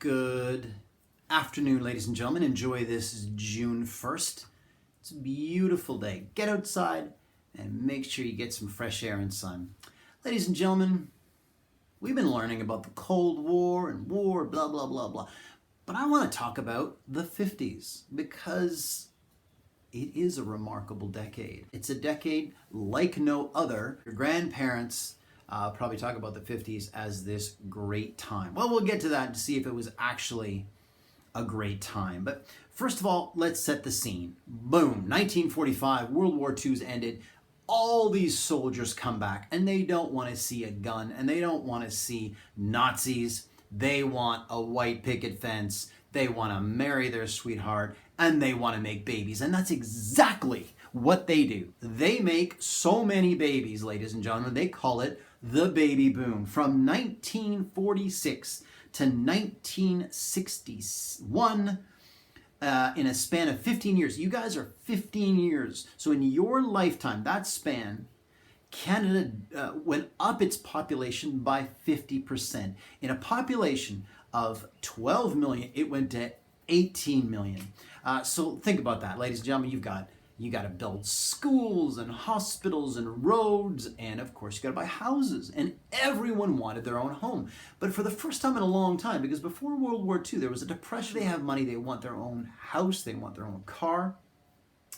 Good afternoon, ladies and gentlemen. Enjoy this June 1st. It's a beautiful day. Get outside and make sure you get some fresh air and sun. Ladies and gentlemen, we've been learning about the Cold War and war, blah, blah, blah, blah. But I want to talk about the 50s because it is a remarkable decade. It's a decade like no other. Your grandparents probably talk about the 50s as this great time. Well, we'll get to that to see if it was actually a great time. But first of all, let's set the scene. Boom, 1945, World War II's ended. All these soldiers come back and they don't want to see a gun and they don't want to see Nazis. They want a white picket fence. They want to marry their sweetheart and they want to make babies. And that's exactly what they do. They make so many babies, ladies and gentlemen. They call it the baby boom. From 1946 to 1961, in a span of 15 years. You guys are 15 years. So in your lifetime, that span, Canada went up its population by 50%. In a population of 12 million, it went to 18 million. So think about that, ladies and gentlemen. You got to build schools and hospitals and roads, and of course you got to buy houses. And everyone wanted their own home. But for the first time in a long time, because before World War II, there was a depression. They have money, they want their own house, they want their own car.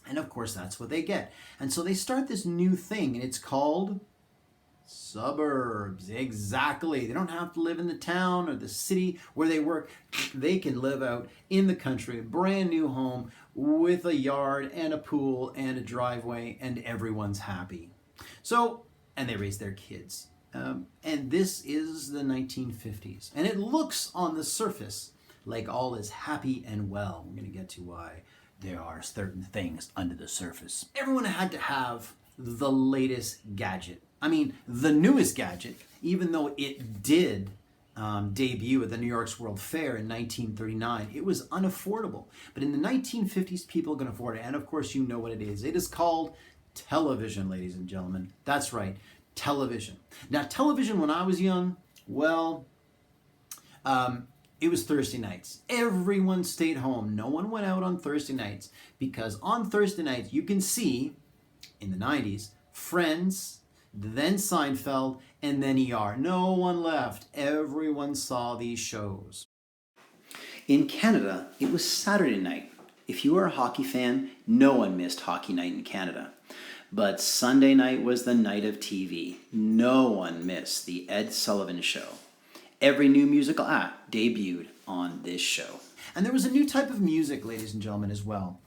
And of course that's what they get. And so they start this new thing, and it's called suburbs. Exactly. They don't have to live in the town or the city where they work. They can live out in the country, a brand new home with a yard and a pool and a driveway, and everyone's happy. So, and they raise their kids. And this is the 1950s. And it looks on the surface like all is happy and well. We're going to get to why there are certain things under the surface. Everyone had to have the latest gadget. I mean, the newest gadget, even though it did debut at the New York's World Fair in 1939, it was unaffordable. But in the 1950s, people can afford it. And of course, you know what it is. It is called television, ladies and gentlemen. That's right, television. Now, television when I was young, well, it was Thursday nights. Everyone stayed home. No one went out on Thursday nights because on Thursday nights, you can see, in the 90s, Friends, then Seinfeld, and then ER. No one left. Everyone saw these shows. In Canada, it was Saturday night. If you were a hockey fan, no one missed hockey night in Canada. But Sunday night was the night of TV. No one missed the Ed Sullivan Show. Every new musical act debuted on this show. And there was a new type of music, ladies and gentlemen, as well.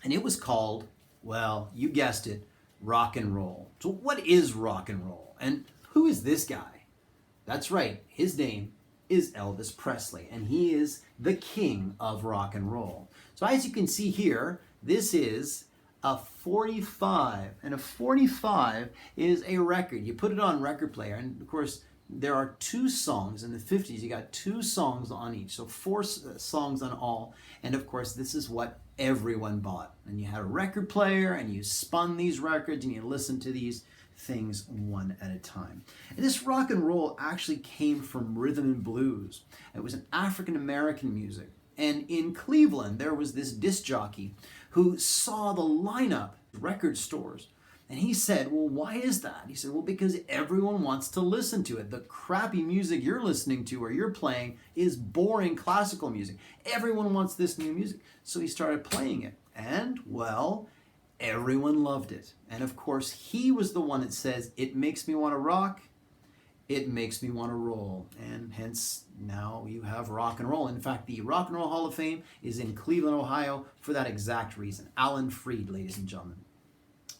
And it was called, well, you guessed it, rock and roll. So what is rock and roll? And who is this guy? That's right, his name is Elvis Presley, and he is the king of rock and roll. So as you can see here, this is a 45, and a 45 is a record. You put it on record player, and of course, there are two songs in the 50s. You got two songs on each, so four songs on all. And of course, this is what everyone bought. And you had a record player, and you spun these records, and you listened to these things one at a time. And this rock and roll actually came from rhythm and blues. It was an African-American music. And in Cleveland, there was this disc jockey who saw the lineup at record stores. And he said, well, why is that? He said, well, because everyone wants to listen to it. The crappy music you're listening to or you're playing is boring classical music. Everyone wants this new music. So he started playing it. And, well, everyone loved it. And, of course, he was the one that says, it makes me want to rock. It makes me want to roll. And hence, now you have rock and roll. In fact, the Rock and Roll Hall of Fame is in Cleveland, Ohio for that exact reason. Alan Freed, ladies and gentlemen.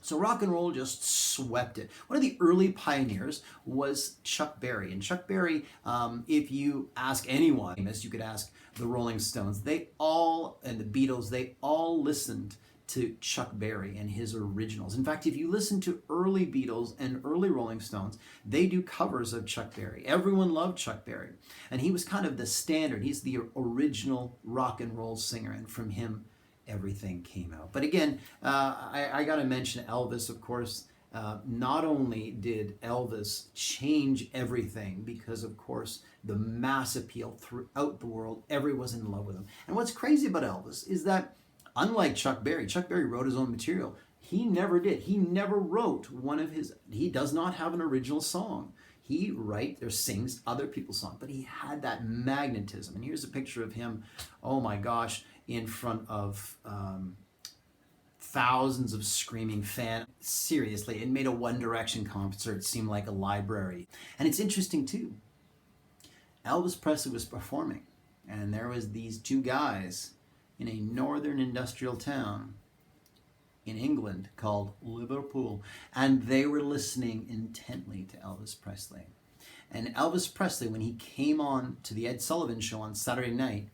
So rock and roll just swept it. One of the early pioneers was Chuck Berry. And Chuck Berry, if you ask anyone, as you could ask the Rolling Stones, and the Beatles, they all listened to Chuck Berry and his originals. In fact, if you listen to early Beatles and early Rolling Stones, they do covers of Chuck Berry. Everyone loved Chuck Berry. And he was kind of the standard. He's the original rock and roll singer. And from him, everything came out. But again, I got to mention Elvis, of course. Not only did Elvis change everything because, of course, the mass appeal throughout the world, everyone was in love with him. And what's crazy about Elvis is that, unlike Chuck Berry wrote his own material. He never did. He never wrote one of his, he does not have an original song. He writes or sings other people's songs, but he had that magnetism. And here's a picture of him, oh my gosh, in front of thousands of screaming fans. Seriously, it made a One Direction concert seem like a library. And it's interesting too. Elvis Presley was performing, and there was these two guys in a northern industrial town in England called Liverpool, and they were listening intently to Elvis Presley. And Elvis Presley, when he came on to the Ed Sullivan Show on Saturday night,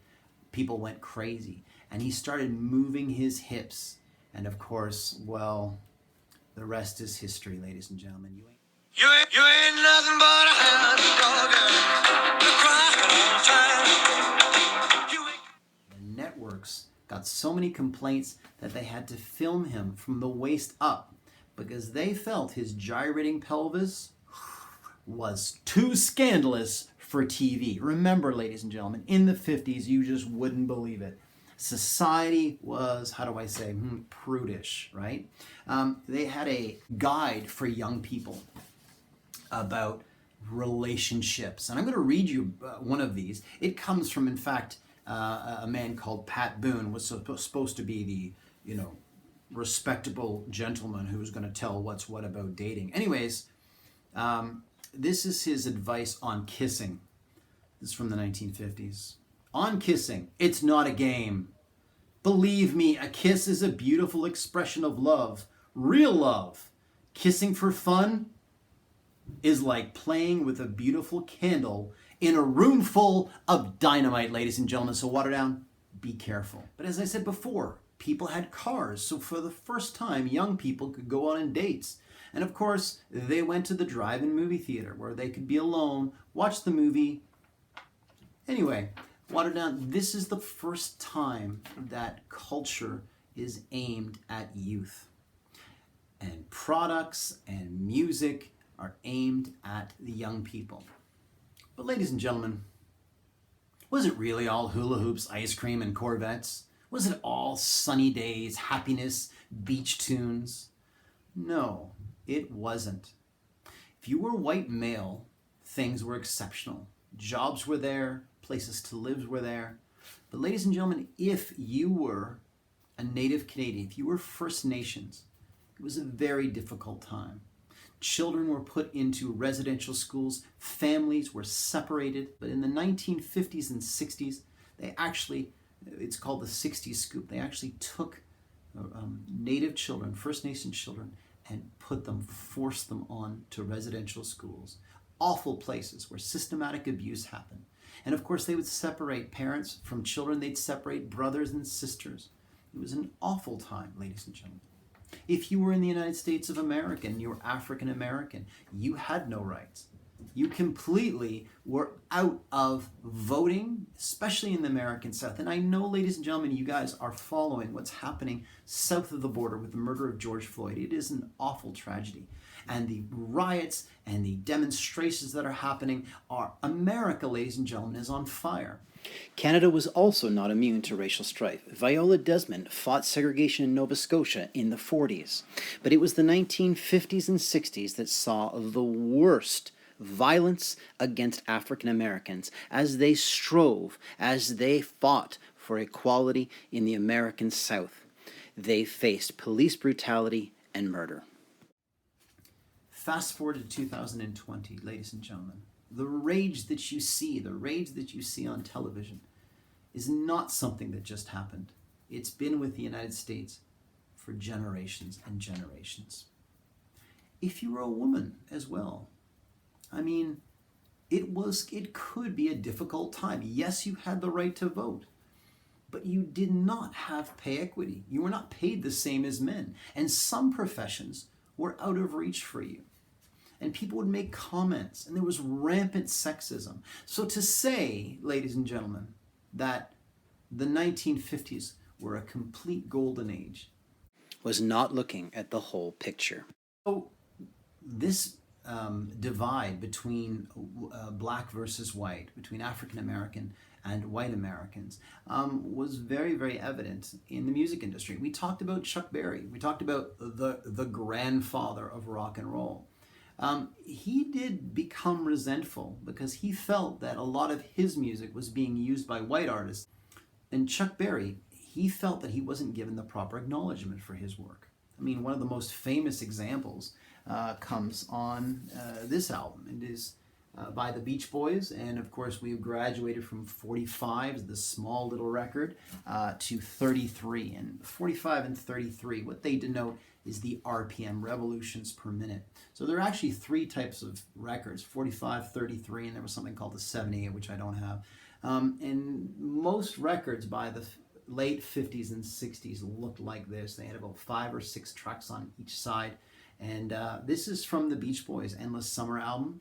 people went crazy, and he started moving his hips. And of course, well, the rest is history, ladies and gentlemen. You ain't nothing but a hound dog. The networks got so many complaints that they had to film him from the waist up because they felt his gyrating pelvis was too scandalous for TV. Remember, ladies and gentlemen, in the 50s, you just wouldn't believe it. Society was, how do I say, prudish, right? They had a guide for young people about relationships. And I'm going to read you one of these. It comes from, in fact, a man called Pat Boone, was supposed to be the, respectable gentleman who was going to tell what's what about dating. Anyways, this is his advice on kissing. This is from the 1950s. On kissing, it's not a game. Believe me, a kiss is a beautiful expression of love. Real love. Kissing for fun is like playing with a beautiful candle in a room full of dynamite, ladies and gentlemen. So water down, be careful. But as I said before, people had cars. So for the first time, young people could go on dates. And of course, they went to the drive-in movie theater where they could be alone, watch the movie. Anyway, water down, this is the first time that culture is aimed at youth. And products and music are aimed at the young people. But ladies and gentlemen, was it really all hula hoops, ice cream, and Corvettes? Was it all sunny days, happiness, beach tunes? No, it wasn't. If you were a white male, things were exceptional. Jobs were there, places to live were there. But ladies and gentlemen, if you were a Native Canadian, if you were First Nations, it was a very difficult time. Children were put into residential schools, families were separated, but in the 1950s and 60s, they actually, it's called the 60s scoop, they actually took Native children, First Nation children, and forced them on to residential schools. Awful places where systematic abuse happened. And of course, they would separate parents from children, they'd separate brothers and sisters. It was an awful time, ladies and gentlemen. If you were in the United States of America and you were African American, you had no rights. You completely were out of voting, especially in the American South. And I know, ladies and gentlemen, you guys are following what's happening south of the border with the murder of George Floyd. It is an awful tragedy. And the riots and the demonstrations that are happening are, America, ladies and gentlemen, is on fire. Canada was also not immune to racial strife. Viola Desmond fought segregation in Nova Scotia in the 40s. But it was the 1950s and 60s that saw the worst violence against African Americans as they strove, as they fought for equality in the American South. They faced police brutality and murder. Fast forward to 2020, ladies and gentlemen. The rage that you see on television is not something that just happened. It's been with the United States for generations and generations. If you were a woman as well, I mean, it could be a difficult time. Yes, you had the right to vote, but you did not have pay equity. You were not paid the same as men, and some professions were out of reach for you. And people would make comments, and there was rampant sexism. So to say, ladies and gentlemen, that the 1950s were a complete golden age was not looking at the whole picture. So this divide between black versus white, between African American and white Americans, was very, very evident in the music industry. We talked about Chuck Berry. We talked about the grandfather of rock and roll. He did become resentful because he felt that a lot of his music was being used by white artists. And Chuck Berry, he felt that he wasn't given the proper acknowledgement for his work. I mean, one of the most famous examples comes on this album. It is by the Beach Boys, and of course we've graduated from 45, the small little record, to 33. And 45 and 33, what they denote is the RPM, revolutions per minute. So there are actually three types of records, 45, 33, and there was something called the 78, which I don't have. And most records by the late 50s and 60s looked like this. They had about 5 or 6 tracks on each side. And this is from the Beach Boys' Endless Summer album.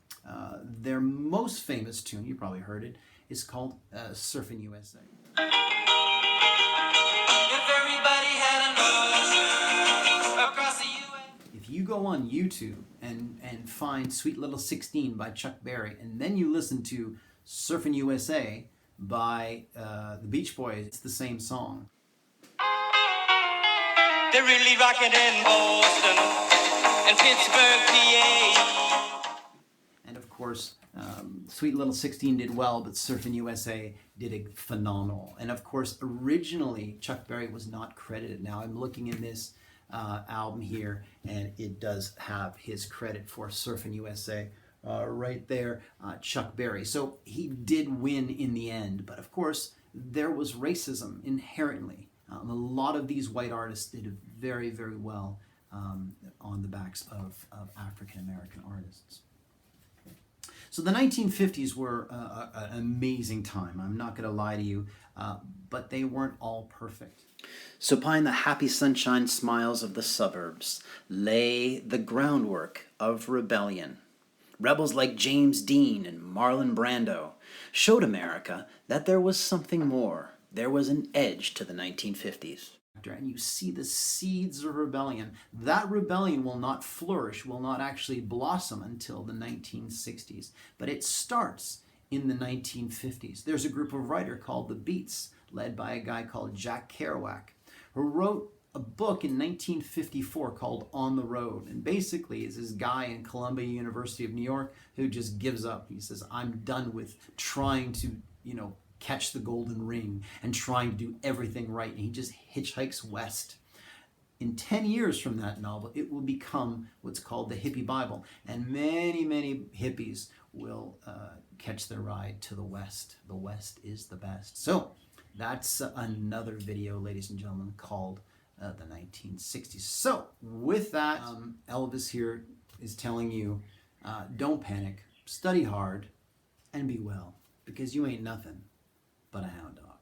Their most famous tune, you probably heard it, is called Surfin' USA. If you go on YouTube and find Sweet Little 16 by Chuck Berry, and then you listen to Surfin' USA by the Beach Boys, it's the same song. They're really rocking in Boston and Pittsburgh, PA. And of course, Sweet Little 16 did well, but Surfin' USA did a phenomenal. And of course, originally Chuck Berry was not credited. Now I'm looking in this album here, and it does have his credit for Surfin' USA right there, Chuck Berry. So he did win in the end, but of course there was racism inherently. A lot of these white artists did very, very well on the backs of African American artists. So the 1950s were an amazing time. I'm not going to lie to you, but they weren't all perfect. So behind the happy sunshine smiles of the suburbs lay the groundwork of rebellion. Rebels like James Dean and Marlon Brando showed America that there was something more. There was an edge to the 1950s. And you see the seeds of rebellion. That rebellion will not flourish, will not actually blossom until the 1960s. But it starts in the 1950s. There's a group of writers called the Beats, led by a guy called Jack Kerouac, who wrote a book in 1954 called On the Road. And basically it's this guy in Columbia University of New York who just gives up. He says, I'm done with trying to, catch the golden ring and trying to do everything right. And he just hitchhikes west. In 10 years from that novel, it will become what's called the hippie Bible. And many, many hippies will catch their ride to the West. The West is the best. So that's another video, ladies and gentlemen, called the 1960s. So with that, Elvis here is telling you, don't panic, study hard, and be well, because you ain't nothing but a hound dog.